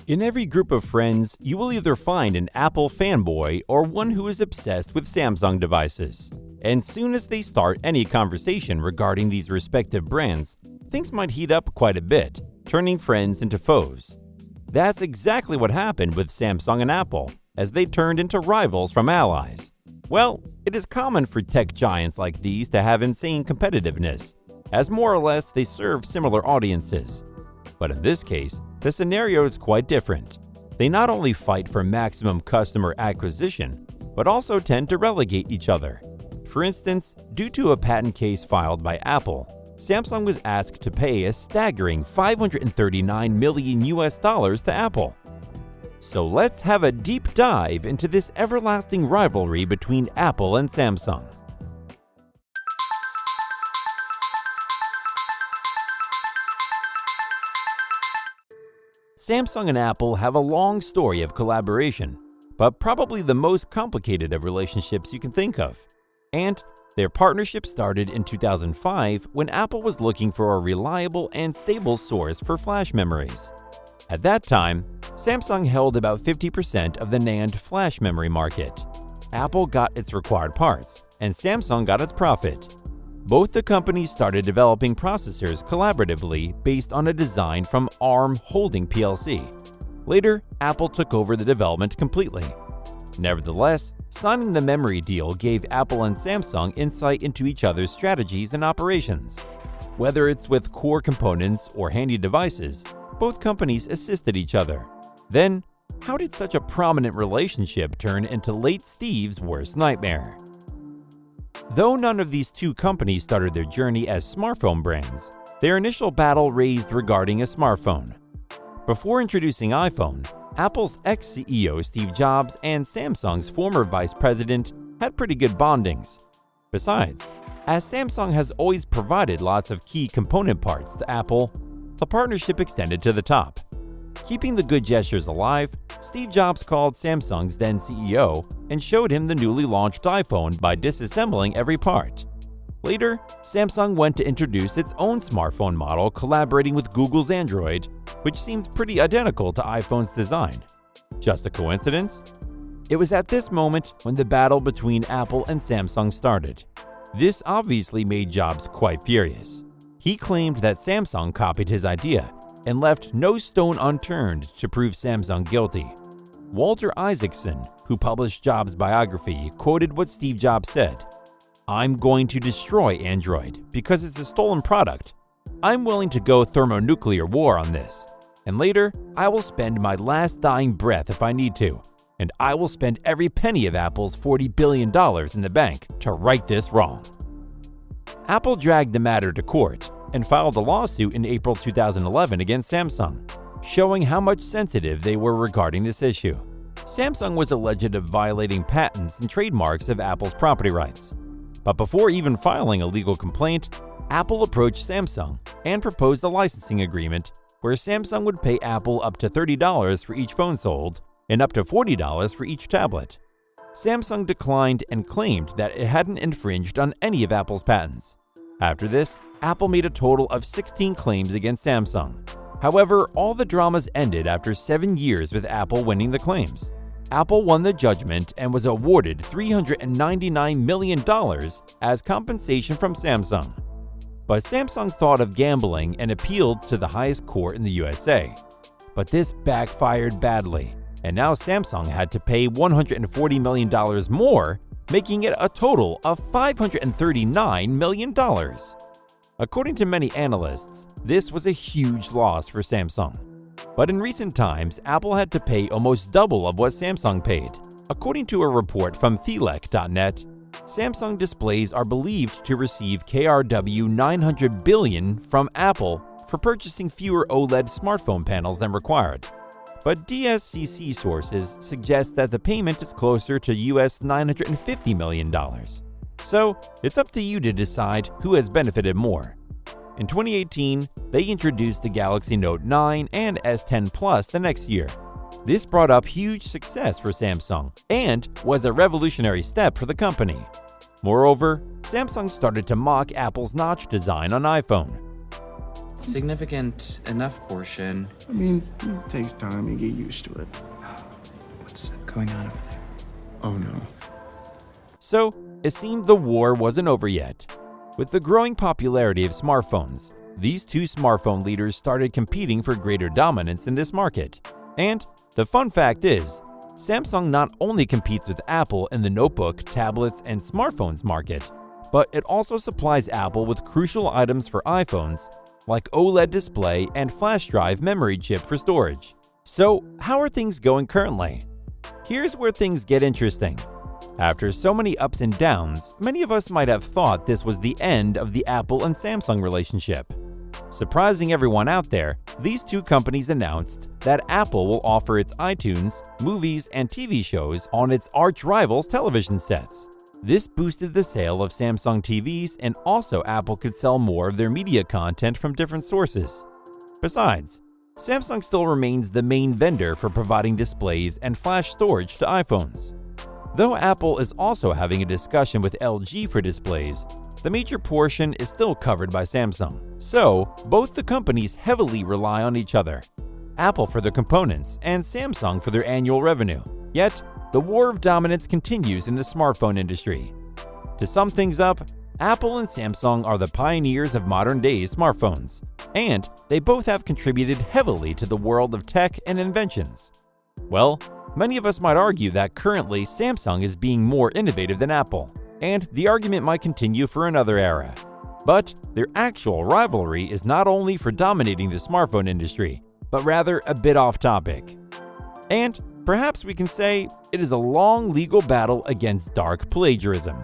In every group of friends, you will either find an Apple fanboy or one who is obsessed with Samsung devices. And soon as they start any conversation regarding these respective brands, things might heat up quite a bit, turning friends into foes. That's exactly what happened with Samsung and Apple, as they turned into rivals from allies. Well, it is common for tech giants like these to have insane competitiveness, as more or less they serve similar audiences. But in this case, the scenario is quite different. They not only fight for maximum customer acquisition, but also tend to relegate each other. For instance, due to a patent case filed by Apple, Samsung was asked to pay a staggering $539 million to Apple. So let's have a deep dive into this everlasting rivalry between Apple and Samsung. Samsung and Apple have a long story of collaboration, but probably the most complicated of relationships you can think of. And their partnership started in 2005 when Apple was looking for a reliable and stable source for flash memories. At that time, Samsung held about 50% of the NAND flash memory market. Apple got its required parts, and Samsung got its profit. Both the companies started developing processors collaboratively based on a design from ARM Holding plc. Later, Apple took over the development completely. Nevertheless, signing the memory deal gave Apple and Samsung insight into each other's strategies and operations. Whether it's with core components or handy devices, both companies assisted each other. Then, how did such a prominent relationship turn into late Steve's worst nightmare? Though none of these two companies started their journey as smartphone brands, their initial battle raised regarding a smartphone. Before introducing iPhone, Apple's ex-CEO Steve Jobs and Samsung's former vice president had pretty good bondings. Besides, as Samsung has always provided lots of key component parts to Apple, the partnership extended to the top. Keeping the good gestures alive, Steve Jobs called Samsung's then CEO and showed him the newly launched iPhone by disassembling every part. Later, Samsung went to introduce its own smartphone model collaborating with Google's Android, which seemed pretty identical to iPhone's design. Just a coincidence? It was at this moment when the battle between Apple and Samsung started. This obviously made Jobs quite furious. He claimed that Samsung copied his idea and left no stone unturned to prove Samsung guilty. Walter Isaacson, who published Jobs' biography, quoted what Steve Jobs said, "I'm going to destroy Android because it's a stolen product. I'm willing to go thermonuclear war on this. And later, I will spend my last dying breath if I need to. And I will spend every penny of Apple's $40 billion in the bank to right this wrong." Apple dragged the matter to court and filed a lawsuit in April 2011 against Samsung, showing how much sensitive they were regarding this issue. Samsung was alleged of violating patents and trademarks of Apple's property rights. But before even filing a legal complaint, Apple approached Samsung and proposed a licensing agreement where Samsung would pay Apple up to $30 for each phone sold and up to $40 for each tablet. Samsung declined and claimed that it hadn't infringed on any of Apple's patents. After this, Apple made a total of 16 claims against Samsung. However, all the dramas ended after 7 years with Apple winning the claims. Apple won the judgment and was awarded $399 million as compensation from Samsung. But Samsung thought of gambling and appealed to the highest court in the USA. But this backfired badly, and now Samsung had to pay $140 million more, making it a total of $539 million. According to many analysts, this was a huge loss for Samsung. But in recent times, Apple had to pay almost double of what Samsung paid. According to a report from Thielek.net, Samsung displays are believed to receive KRW 900 billion from Apple for purchasing fewer OLED smartphone panels than required. But DSCC sources suggest that the payment is closer to US $950 million. So, it's up to you to decide who has benefited more. In 2018, they introduced the Galaxy Note 9 and S10 Plus the next year. This brought up huge success for Samsung and was a revolutionary step for the company. Moreover, Samsung started to mock Apple's notch design on iPhone. significant enough portion. I mean, it takes time. You get used to it. What's going on over there? Oh no. So, it seemed the war wasn't over yet. With the growing popularity of smartphones, these two smartphone leaders started competing for greater dominance in this market. And the fun fact is, Samsung not only competes with Apple in the notebook, tablets, and smartphones market, but it also supplies Apple with crucial items for iPhones like OLED display and flash drive memory chip for storage. So, how are things going currently? Here's where things get interesting. After so many ups and downs, many of us might have thought this was the end of the Apple and Samsung relationship. Surprising everyone out there, these two companies announced that Apple will offer its iTunes, movies, and TV shows on its arch-rivals' television sets. This boosted the sale of Samsung TVs, and also Apple could sell more of their media content from different sources. Besides, Samsung still remains the main vendor for providing displays and flash storage to iPhones. Though Apple is also having a discussion with LG for displays, the major portion is still covered by Samsung. So, both the companies heavily rely on each other. Apple for their components and Samsung for their annual revenue. Yet, the war of dominance continues in the smartphone industry. To sum things up, Apple and Samsung are the pioneers of modern-day smartphones, and they both have contributed heavily to the world of tech and inventions. Well, many of us might argue that currently Samsung is being more innovative than Apple, and the argument might continue for another era. But their actual rivalry is not only for dominating the smartphone industry, but rather a bit off topic. And perhaps we can say it is a long legal battle against dark plagiarism.